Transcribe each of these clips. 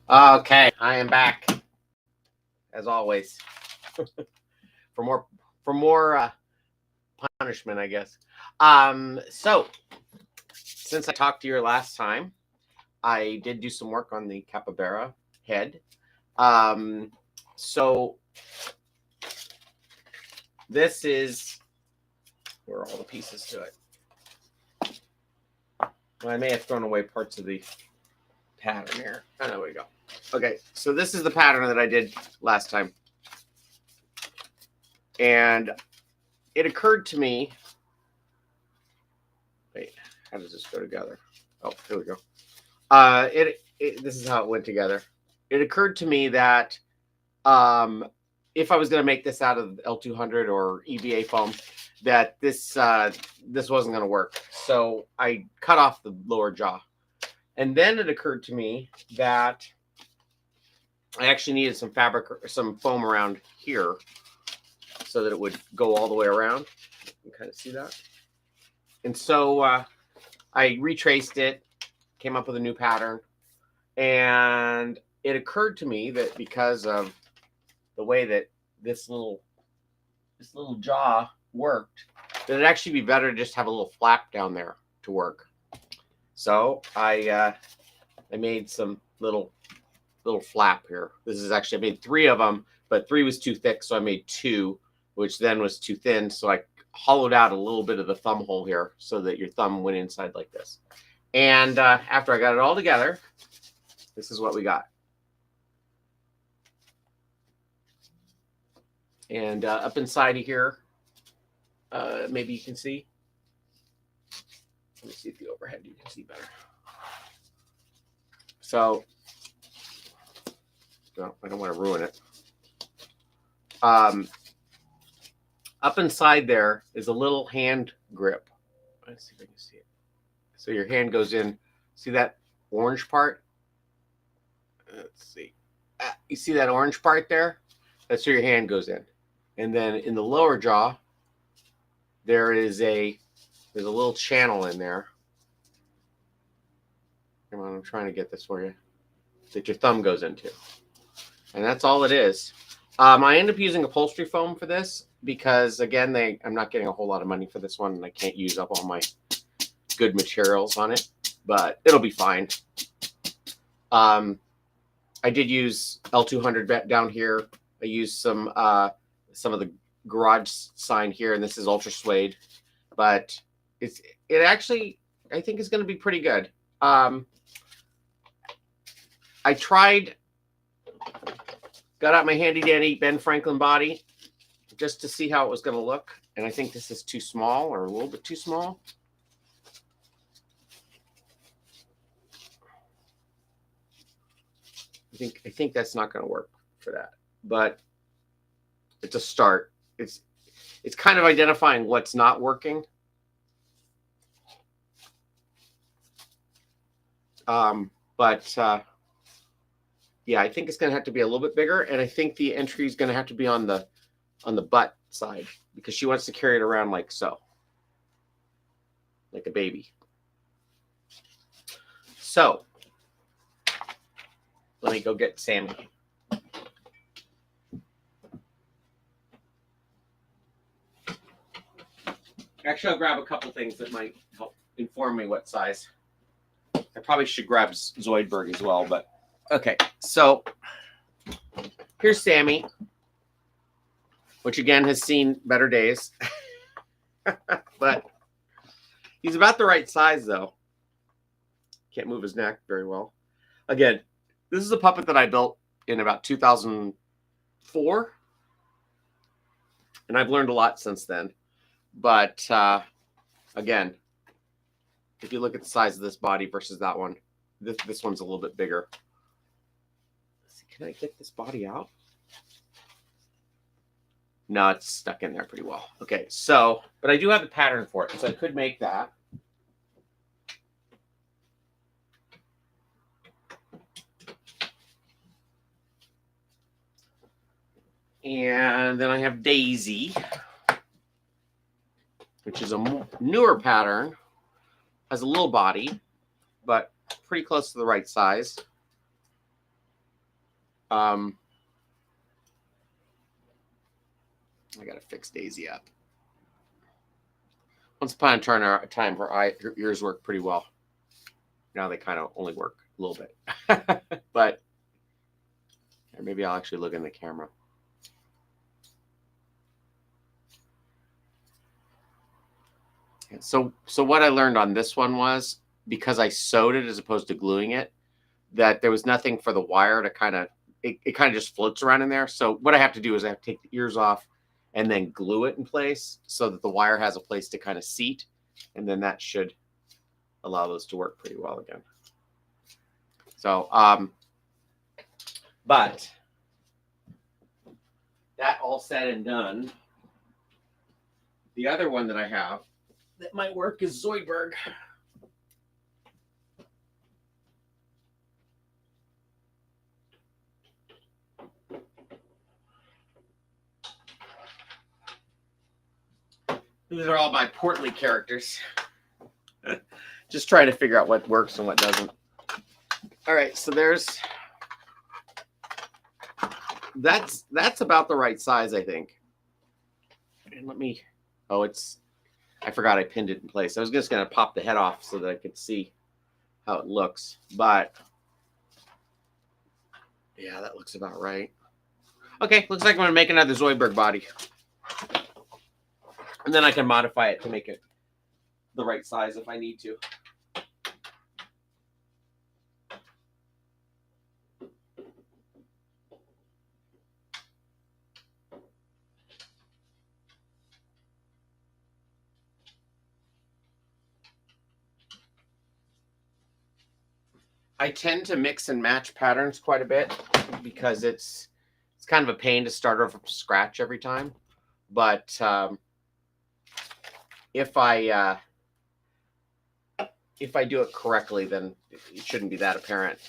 Okay, I am back as always for more punishment, I guess. So since I talked to you last time, I did do some work on the capybara head. Um, so this is where are all the pieces to it. Well, I may have thrown away parts of the pattern here. Oh, there we go. Okay, so this is the pattern that I did last time. And it occurred to me, wait, how does this go together? Oh, here we go. This is how it went together. It occurred to me that if I was going to make this out of L200 or EVA foam, that this wasn't going to work. So I cut off the lower jaw. And then it occurred to me that I actually needed some fabric, some foam around here so that it would go all the way around. You can kind of see that. And so I retraced it, came up with a new pattern. And it occurred to me that because of the way that this little jaw worked, that it'd actually be better to just have a little flap down there to work. So I made some little flap here. This is actually, I made 3 of them, but 3 was too thick, so I made 2, which then was too thin. So I hollowed out a little bit of the thumb hole here so that your thumb went inside like this. And after I got it all together, this is what we got. And up inside of here, maybe you can see. Let me see if the overhead you can see better. So, no, I don't want to ruin it. Up inside there is a little hand grip. Let's see if I can see it. So your hand goes in. See that orange part? Let's see. You see that orange part there? That's where your hand goes in. And then in the lower jaw, there's a little channel in there. Come on, I'm trying to get this for you. That your thumb goes into. And that's all it is. I end up using upholstery foam for this because, again, I'm not getting a whole lot of money for this one, and I can't use up all my good materials on it, but it'll be fine. I did use L200 down here. I used some of the garage sign here, and this is ultra suede, but it actually, I think, is going to be pretty good. I got out my handy dandy Ben Franklin body just to see how it was going to look, and I think this is too small, or a little bit too small. I think that's not going to work for that, but it's a start. It's kind of identifying what's not working. Yeah, I think it's going to have to be a little bit bigger, and I think the entry is going to have to be on the butt side because she wants to carry it around like so, like a baby. So let me go get Sammy. Actually, I'll grab a couple things that might help inform me what size. I probably should grab Zoidberg as well, but okay. So here's Sammy, which again has seen better days, but he's about the right size though. Can't move his neck very well. Again, this is a puppet that I built in about 2004, and I've learned a lot since then. But again, if you look at the size of this body versus that one, this one's a little bit bigger. Let's see, can I get this body out? No, it's stuck in there pretty well. Okay, so, but I do have the pattern for it, so I could make that. And then I have Daisy, which is a newer pattern, has a little body, but pretty close to the right size. I gotta fix Daisy up. Once upon a time, her ears worked pretty well. Now they kind of only work a little bit. But maybe I'll actually look in the camera. So what I learned on this one was, because I sewed it as opposed to gluing it, that there was nothing for the wire to kind of, it kind of just floats around in there. So what I have to do is I have to take the ears off and then glue it in place so that the wire has a place to kind of seat. And then that should allow those to work pretty well again. So, but that all said and done, the other one that I have that might work is Zoidberg. These are all my portly characters. Just trying to figure out what works and what doesn't. All right, so that's about the right size, I think. And let me, I forgot I pinned it in place. I was just going to pop the head off so that I could see how it looks. But yeah, that looks about right. Okay, looks like I'm going to make another Zoidberg body. And then I can modify it to make it the right size if I need to. I tend to mix and match patterns quite a bit because it's kind of a pain to start over from scratch every time. But if I do it correctly, then it shouldn't be that apparent.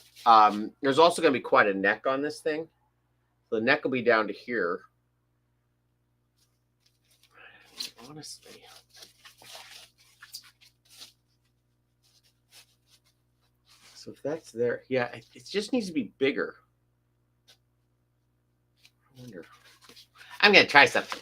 There's also going to be quite a neck on this thing. The neck will be down to here. Honestly. So if that's there, yeah, it just needs to be bigger. I wonder. I'm going to try something.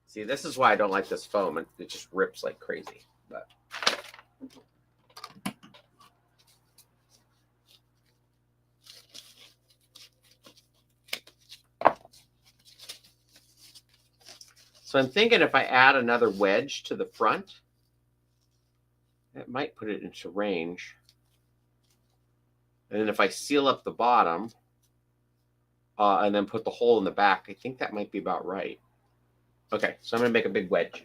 See, this is why I don't like this foam. It just rips like crazy. But so I'm thinking if I add another wedge to the front, it might put it into range. And then if I seal up the bottom and then put the hole in the back, I think that might be about right. Okay, so I'm going to make a big wedge.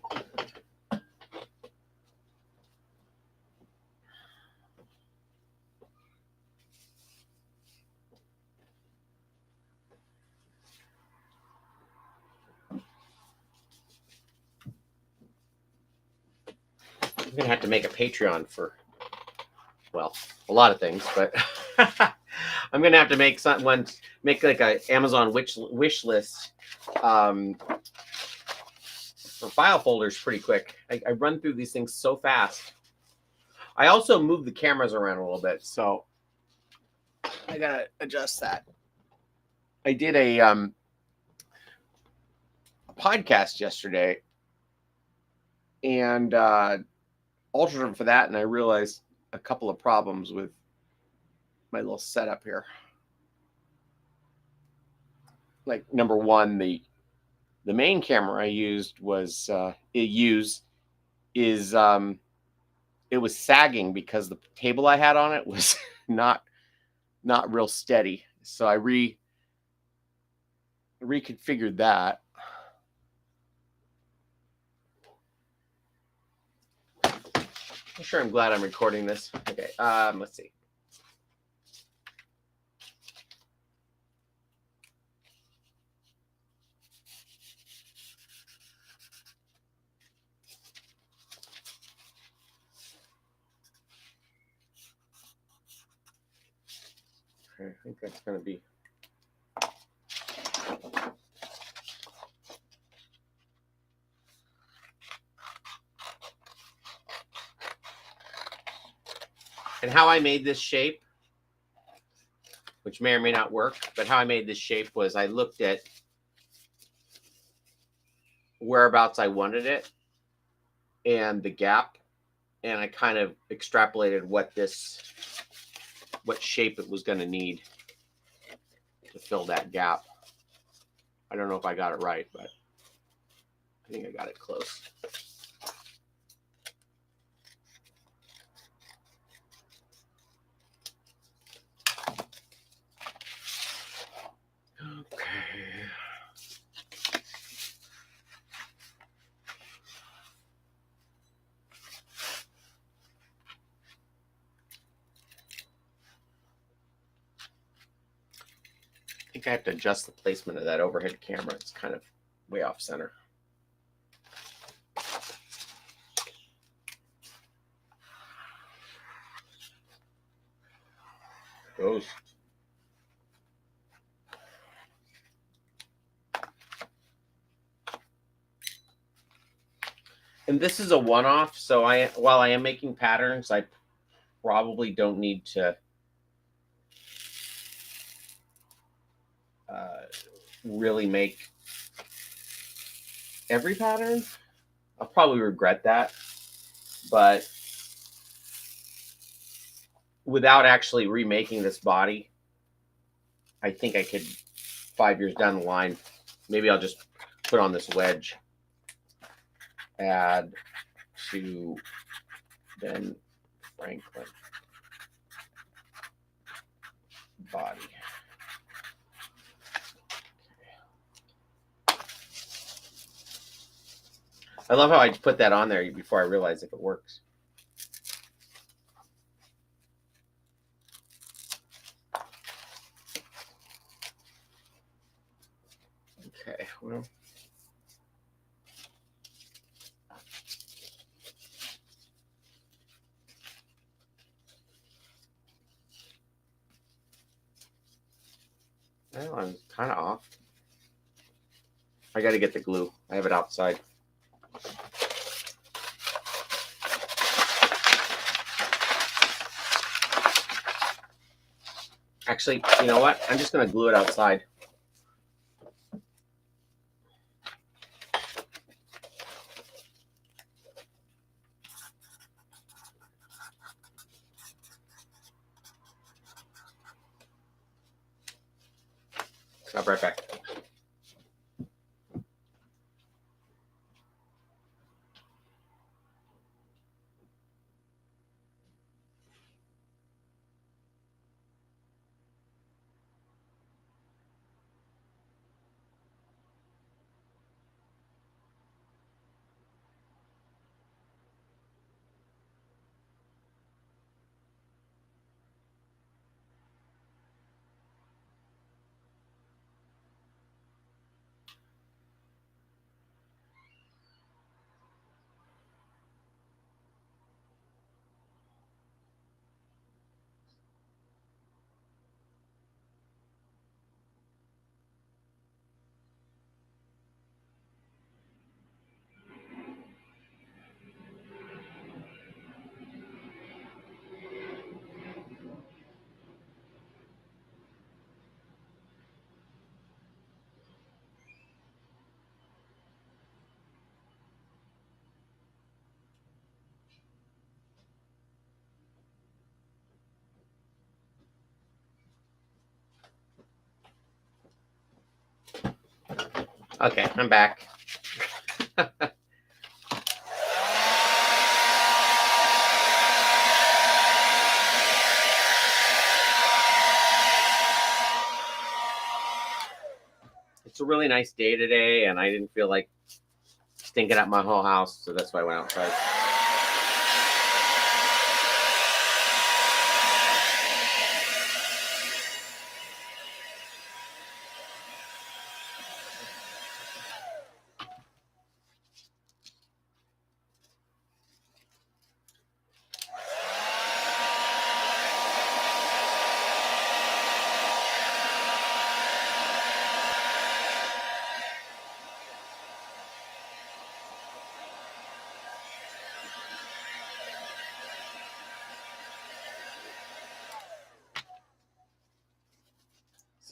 I'm going to have to make a Patreon for, well, a lot of things, but I'm going to have to make make like an Amazon wish list for file folders pretty quick. I run through these things so fast. I also move the cameras around a little bit, so I got to adjust that. I did a podcast yesterday and altered them for that, and I realized a couple of problems with my little setup here. Like number one, the main camera I used was it was sagging because the table I had on it was not real steady. So I reconfigured that. I'm sure I'm glad I'm recording this. Okay, let's see. Okay, I think that's going to be... And how I made this shape, which may or may not work, but how I made this shape was I looked at whereabouts I wanted it and the gap, and I kind of extrapolated what shape it was going to need to fill that gap. I don't know if I got it right, but I think I got it close. Okay. I think I have to adjust the placement of that overhead camera. It's kind of way off center. Goes. And this is a one-off, so while I am making patterns, I probably don't need to really make every pattern. I'll probably regret that, but without actually remaking this body, I think I could, 5 years down the line, maybe I'll just put on this wedge, add to Ben Franklin body. I love how I put that on there before I realize if it works. Okay, well. Well, I'm kind of off. I got to get the glue. I have it outside. Actually, you know what? I'm just going to glue it outside. I'll be right back. Okay, I'm back. It's a really nice day today, and I didn't feel like stinking up my whole house, so that's why I went outside.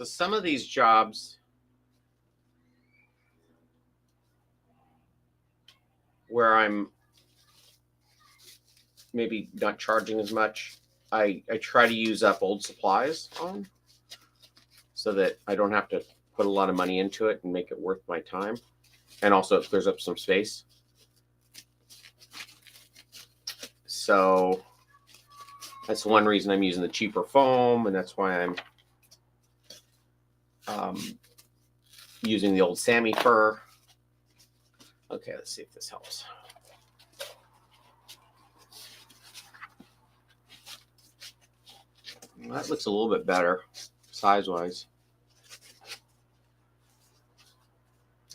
So some of these jobs where I'm maybe not charging as much, I try to use up old supplies on, so that I don't have to put a lot of money into it and make it worth my time. And also it clears up some space. So that's one reason I'm using the cheaper foam, and that's why I'm using the old Sammy fur. Okay, let's see if this helps. That looks a little bit better size-wise.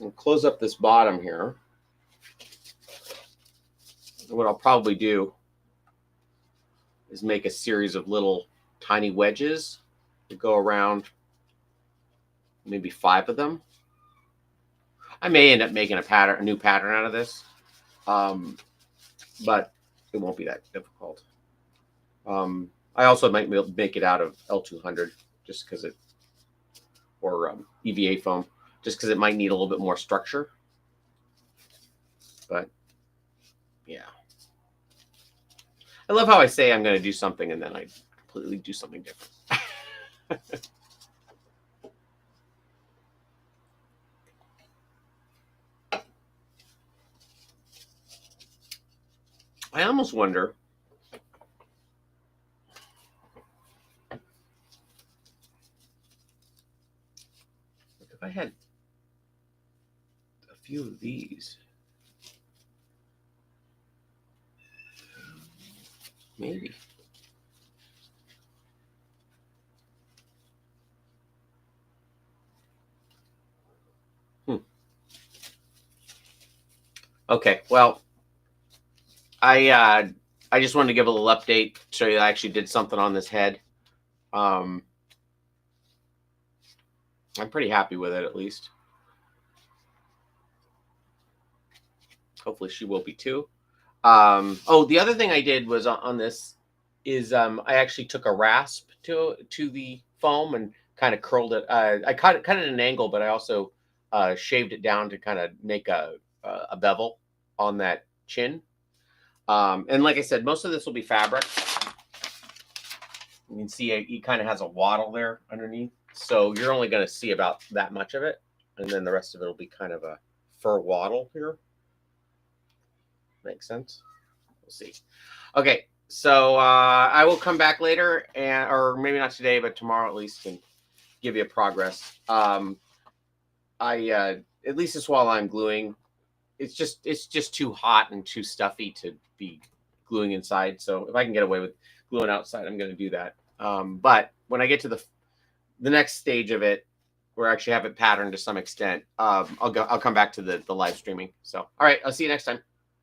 I'll close up this bottom here. And what I'll probably do is make a series of little tiny wedges that go around, maybe 5 of them. I may end up making a new pattern out of this, but it won't be that difficult. I also might make it out of L200 just because it, or EVA foam, just because it might need a little bit more structure. But yeah, I love how I say I'm going to do something and then I completely do something different. I almost wonder if I had a few of these. Maybe. Okay, well, I just wanted to give a little update, show you I actually did something on this head. I'm pretty happy with it, at least. Hopefully she will be too. Oh, the other thing I did was on this is I actually took a rasp to the foam and kind of curled it. I cut it at an angle, but I also shaved it down to kind of make a bevel on that chin. And like I said, most of this will be fabric. You can see it kind of has a waddle there underneath. So you're only going to see about that much of it. And then the rest of it will be kind of a fur waddle here. Makes sense? We'll see. Okay, so I will come back later, or maybe not today, but tomorrow at least, and give you a progress. At least it's while I'm gluing. It's just too hot and too stuffy to be gluing inside. So if I can get away with gluing outside, I'm going to do that. But when I get to the next stage of it, where I actually have it patterned to some extent, I'll come back to the live streaming. So, all right, I'll see you next time.